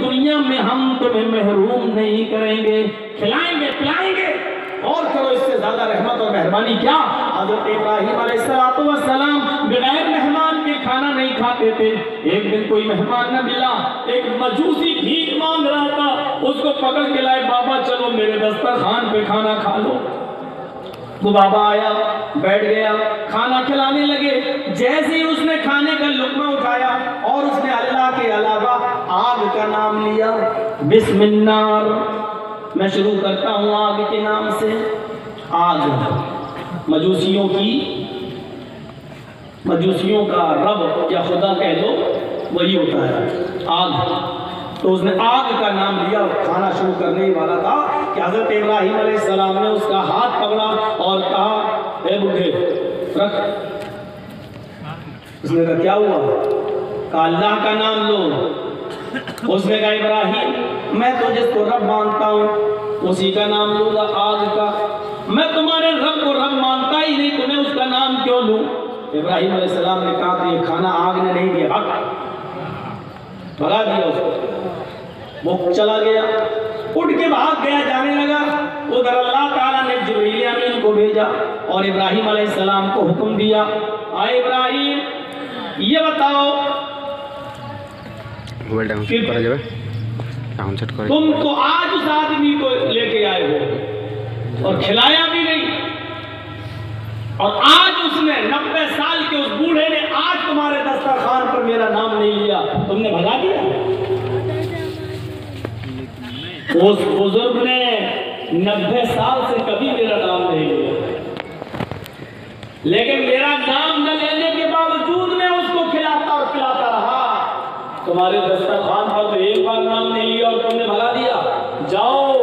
दुनिया में हम तुम्हें महरूम नहीं करेंगे, खिलाएंगे पिलाएंगे, और करो इससे ज्यादा रहमत और मेहरबानी क्या। हज़रत इब्राहीम अलैहिस्सलाम बगैर मेहमान के खाना नहीं खाते थे। एक दिन कोई मेहमान न मिला, एक मजूसी भीख मांग रहा था, उसको पकड़ के लाए, बाबा चलो मेरे दस्तरखान पे खाना खा लो। वो बाबा आया, बैठ गया, खाना खिलाने लगे। जैसे ही उसने खाने का लुक़्मा उठाया और उसने अल्लाह के अलावा आग का नाम लिया, बिस्मिल्लाह, मैं शुरू करता हूँ आग के नाम से। आग मजूसियों का रब या खुदा कह लो, वही होता है आग। तो उसने आग का नाम लिया और खाना शुरू करने ही वाला था कि हज़रत इब्राहीम अलैहिस्सलाम ने उसका हाथ पकड़ा और कहा, ए बुढ़े रख। उसने कहा क्या हुआ? कहा अल्लाह का नाम लो। उसने कहा इब्राहीम मैं तो जिसको रब मानता हूँ उसी का नाम लूँगा, आग का। मैं तुम्हारे रब को रब मानता ही नहीं, तुम्हें उसका नाम क्यों लूँ? इब्राहीम अलैहिस्सलाम ने कहा तो ये खाना आग ने नहीं दिया, भगा दिया उसको। वो चला गया, उठ के भाग गया, जाने लगा। उधर अल्लाह ताला ने जिब्रील अमीन को भेजा और इब्राहीम अलैहिस्सलाम को हुक्म दिया, आए इब्राहीम ये बताओ तुम तो आज उस आदमी को लेके आए हो और खिलाया भी नहीं, और आज उसने 90 साल के उस बूढ़े ने आज तुम्हारे दस्तरखान पर मेरा नाम नहीं लिया, तुमने भगा दिया। उस बुजुर्ग ने 90 साल से कभी मेरा नाम नहीं लिया, लेकिन मेरा नाम न लेने के बावजूद मैं उसको खिलाता और पिलाता रहा। तुम्हारे दस्तरखान पर तो एक बार नाम नहीं लिया और तुमने भगा दिया। जाओ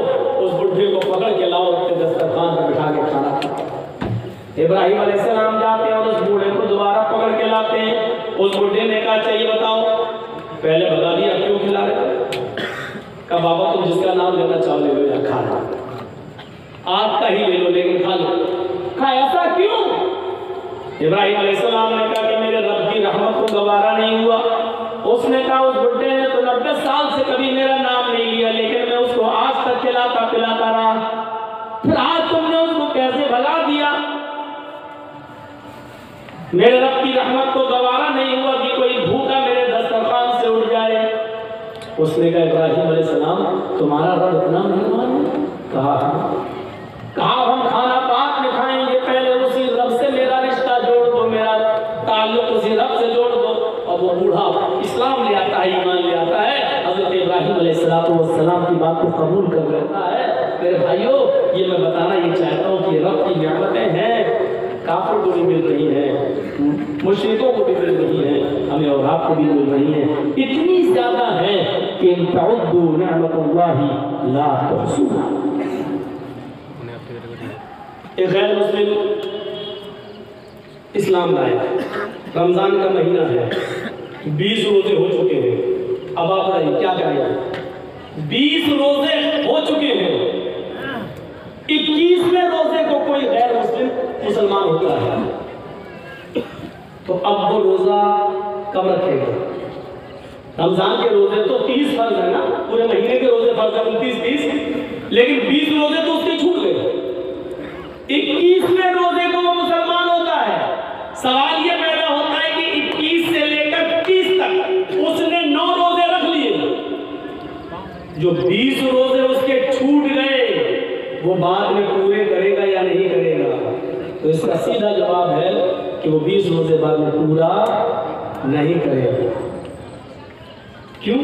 उस बुढ़े को पकड़ के लाओ, उसके दस्तरखान पर बिठा के खाना खाओ। इब्राहीम अलैहिस्सलाम जाते हैं और उस बूढ़े को दोबारा पकड़ के लाते हैं। उस बुढ़े ने कहा चाहिए बताओ, पहले भगा दिया, क्यों खिला रहे? कहा बाबा तुम जिसका नाम लेना चाहो ले लो या खा लो, आपका ही ले लो लेकिन खा लो। कहा ऐसा क्यों? इब्राहीम अलैहिस्सलाम ने कहा कि मेरे रब की रहमत को गवारा नहीं हुआ। उसने कहा उस बुड्ढे ने तो 90 साल से कभी मेरा नाम नहीं लिया, लेकिन मैं उसको आज तक खिलाता पिलाता रहा, फिर आज तुमने उसको कैसे भगा दिया? मेरे रब की रहमत को गवारा नहीं हुआ कि कोई भूखा मेरे दस्तरखान से उठ जाए। उसने कहा इब्राहीम अलैहिस्सलाम तुम्हारा रब इतना मेहरबान है? कहा हम खाना बाद में खाएंगे, पहले उसी रब से मेरा रिश्ता जोड़ दो, मेरा ताल्लुक उसी रब से जोड़ दो। और वो बूढ़ा इस्लाम ले आता है, ईमान ले आता है, हज़रत इब्राहीम अलैहिस्सलाम की बात को कबूल कर लेता है। मेरे भाइयों ये मैं बताना ये चाहता हूँ कि रब की नेमतें हैं, काफिर को भी मिल रही है, मुश्रिकों को भी मिल रही है, हमें और आपको भी मिल रही है, इतनी ज्यादा है कि इन तउद्दू निअमतुल्लाहि ला तुहसूहा। एक गैर मुस्लिम इस्लाम लाया, रमजान का महीना है, 20 रोजे हो चुके हैं। अब आप बताइए क्या करेंगे? 20 रोजे हो चुके हैं, 21वें रोजे को कोई गैर मुस्लिम मुसलमान होता है, तो अब वो रोजा कब रखेगा? रमजान के रोजे तो 30 फर्ज है ना, पूरे महीने के रोजे फर्ज है 29-30, लेकिन 20 रोजे तो उसके छूट गए। 21वें रोजे को वो मुसलमान होता है। सवाल ये पैदा होता है कि 21 से लेकर 30 तक उसने 9 रोजे रख लिए, जो 20 रोजे उसके छूट गए वो बाद में पूरे करेगा या नहीं करेगा? तो इसका सीधा जवाब है कि वो 20 रोजे बाद में पूरा नहीं करेगा। क्यों?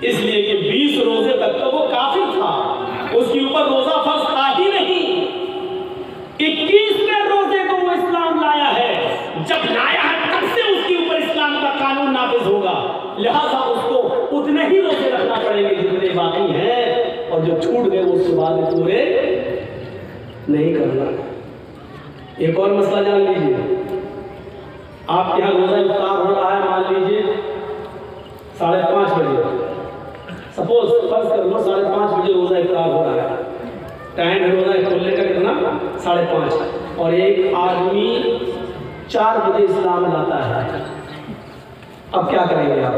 इसलिए कि 20 रोजे तक तो वो काफिर था, उसके ऊपर रोजा फर्ज था ही नहीं। 21वें रोजे को वो इस्लाम लाया है, जब लाया है तब से उसके ऊपर इस्लाम का कानून नाफिज होगा, लिहाजा उसको उतने ही रोजे रखना पड़ेंगे जितने बाकी हैं, और जो छूट गए उसके बाद पूरे नहीं करना। एक और मसला जान लीजिए, आपके यहाँ रोजा इफ्तार हो रहा है, मान लीजिए 5:30 बजे, सपोज फर्ज कर लो 5:30 बजे रोजा इफ्तार हो रहा है, टाइम है रोजा खोलने का कितना? 5:30, और एक आदमी 4 बजे इस्लाम लाता है। अब क्या करेंगे आप?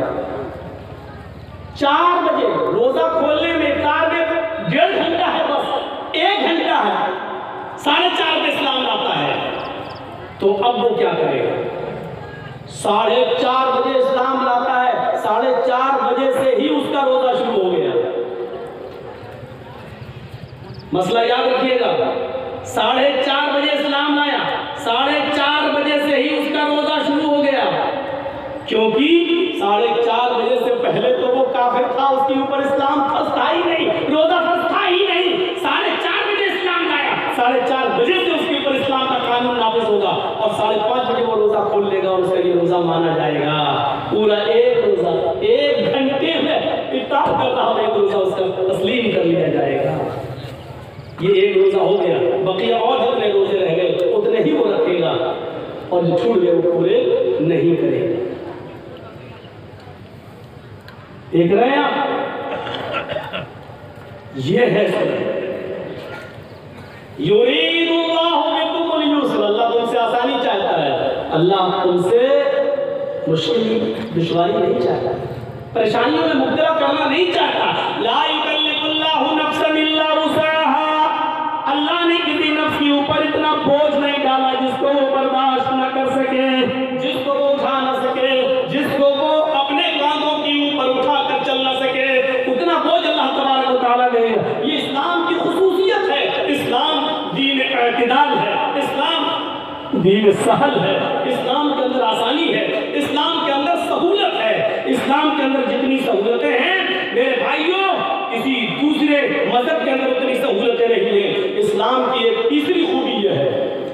4 बजे रोजा खोलने में इफ्तार में 1.5 घंटा है, बस 1 घंटा है, 4:30 पे इस्लाम लाता है। तो अब वो क्या करेगा? 4:30 बजे इस्लाम लाता है, 4:30 बजे से ही उसका रोजा शुरू हो गया। मसला याद रखिएगा, 4:30 बजे इस्लाम लाया, 4:30 बजे से ही उसका रोजा शुरू हो गया, क्योंकि 4:30 बजे से पहले तो वो काफिर था, उसके ऊपर इस्लाम फर्ज था ही नहीं, रोजा फर्ज था ही नहीं। 4:30 बजे इस्लाम लाया, 4:30 बजे से उसके ऊपर इस्लाम का कानून नाफिज होगा और 5:30 बजे वो रोजा खोल लेगा और उसका ये रोजा माना जाएगा। पूरा एक रोजा 1 घंटे में इफ्तार कर रहा है, एक रोजा उसका तस्लीम कर लिया जाएगा। ये एक रोजा हो गया, बकिया और जितने रोजे रह गए उतने ही वो रखेगा और जो छूट गए वो पूरे नहीं करेगा। देख रहे हैं आप, ये है युरीदुल्लाहु बिकुमुल युस्र, अल्लाह तुमसे आसानी चाहता है, अल्लाह तुमसे मुश्किल दुश्वारी नहीं चाहता, परेशानियों में मुब्तला करना नहीं चाहता। ला युकल्लिफुल्लाहु नफ्सन इल्ला वुसअहा, अल्लाह ने किसी नफ्स के ऊपर इतना बोझ नहीं डाला जिसको वो बर्दाश्त न कर सके, जिसको वो उठा न सके, जिसको वो अपने कांधों के ऊपर उठा कर चल न सके, उतना बोझ अल्लाह तबारक व तआला ने। ये इस्लाम की खुसूसियत है, इस्लाम दीन इत्तिदाल है, इस्लाम दीन सहल है, इस्लाम के अंदर आसानी है, इस्लाम के अंदर सहूलत है। इस्लाम के अंदर जितनी सहूलतें हैं मेरे भाइयों, किसी दूसरे मजहब के अंदर उतनी सहूलतें नहीं है। इस्लाम की एक तीसरी खूबी यह है,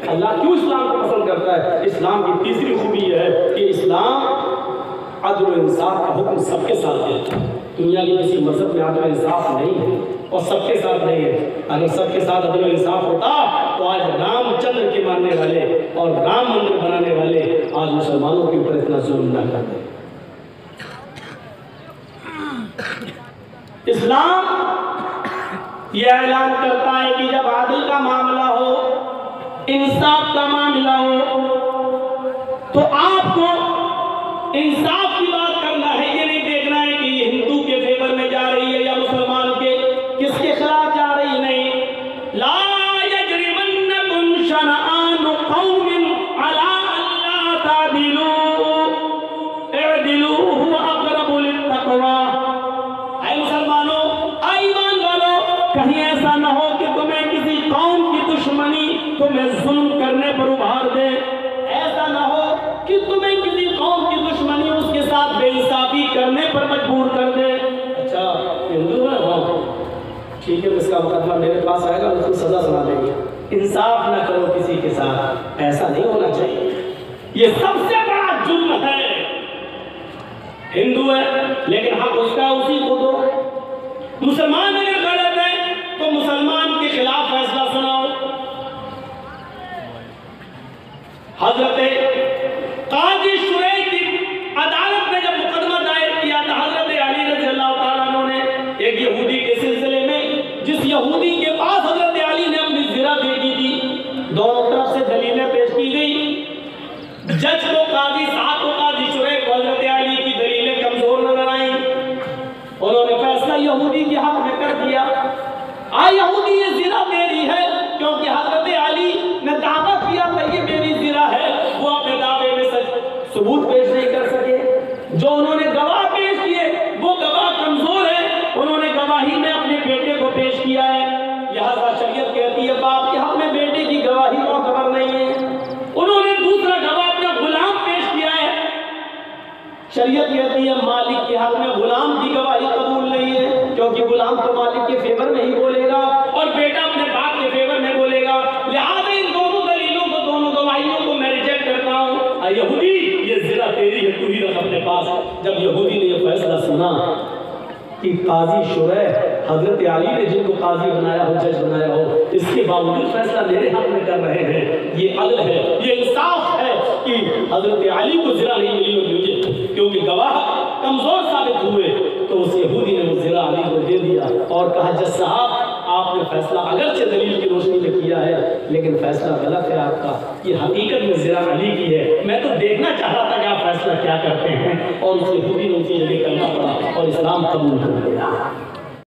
अल्लाह क्यों इस्लाम को पसंद करता है? इस्लाम की तीसरी खूबी यह है कि इस्लाम अदल और इंसाफ का हुक्म सबके साथ देता है। दुनिया के किसी मजहब में अदल और इंसाफ नहीं है और सबके साथ नहीं है। अगर सबके साथ अदल और इंसाफ होता तो आज रामचंद्र के मानने वाले और राम मंदिर बनाने वाले आज मुसलमानों के ऊपर इतना जुल्म न करते। इस्लाम यह ऐलान करता है कि जब आदिल का मामला हो, इंसाफ का मामला हो, तो आपको इंसाफ की बात करना है। ये नहीं देखना है कि ये हिंदू के फेवर में जा रही है या मुसलमान के, किसके खिलाफ जा रही, नहीं। ला यजरिमन्नकुम शनआनु कौमिन अला अल्ला तादिलू इअदिलू हुवा अक़रबु लित्तक़वा। कहीं ऐसा न हो कि तुम्हें किसी कौम की दुश्मनी तुम्हें जुल्म करने पर उभार दे, ऐसा न हो कि तुम्हें किसी कौम की दुश्मनी उसके साथ बेइंसाफी करने पर मजबूर कर दे। अच्छा हिंदू है, हाँ ठीक है, इसका मुकदमा मेरे पास आएगा, उसको सजा सुना देंगे। इंसाफ न करो किसी के साथ, ऐसा नहीं होना चाहिए। ये सबसे बड़ा जुल्म है। हिंदू है लेकिन हक उसका उसी को दो। मुसलमान अगर गलत है तो मुसलमान के खिलाफ फैसला सुनाओ। हजरत काजी शुरैह की अदालत में जब मुकदमा दायर किया था हजरत अली रज़ी अल्लाह तआला अन्हु ने, एक यहूदी के सिलसिले में, जिस यहूदी के पास हजरत अली ने अपनी ज़िरा भेजी थी, दोनों तरफ से दलीलें पेश की गई। जज को, काजी साहब को, काजी शुरैह को हजरत अली की दलीलें कमजोर नजर आई। उन्होंने फैसला यहूदी के हक में कर दिया। यहूदी ये ज़िरा मेरी है, क्योंकि हजरत अली ने दावा किया था ये मेरी ज़िरा है। वो अपने दावे में सच सबूत पेश नहीं कर सके। जो उन्होंने गवाह पेश किए वो गवाह कमजोर है। उन्होंने गवाही में अपने बेटे को पेश किया है। लिहाजा शरीयत कहती है बाप के हक में बेटे की गवाही मोतबर नहीं है। उन्होंने दूसरा गवाह अपना गुलाम पेश किया है। शरीयत कहती है मालिक के हक में गुलाम की गवाही कबूल नहीं है, क्योंकि गुलाम तो मालिक के फेवर में ही बोलेगा और बेटा अपने बाप के फेवर में बोलेगा। लिहाजा इन दोनों दलीलों को, दोनों गवाहियों को मैं रिजेक्ट करता हूँ। यहूदी ये ज़िरा तेरी है, तू ही रख अपने पास। जब यहूदी ने ये फैसला सुना कि काजी शुरैह हजरत अली ने जिनको काजी बनाया हो, जज बनाया हो, इसके बावजूद फैसला मेरे हक में कर रहे हैं, ये अदल है, ये इंसाफ है कि हजरत अली को ज़िरा नहीं मिली और मुझे, क्योंकि गवाह कमजोर साबित हुए। तो उस यहूदी ने वो ज़िरा अली को दे दिया और कहा जज साहब आपने फैसला अगरचे दलील की रोशनी में किया है, लेकिन फैसला गलत है आपका। ये हकीकत में ज़िरा अली की है। मैं तो देखना चाहता था कि आप फैसला क्या करते हैं। और उस यहूदी ने उसे ये करना पड़ा और इस्लाम कबूल कर लिया।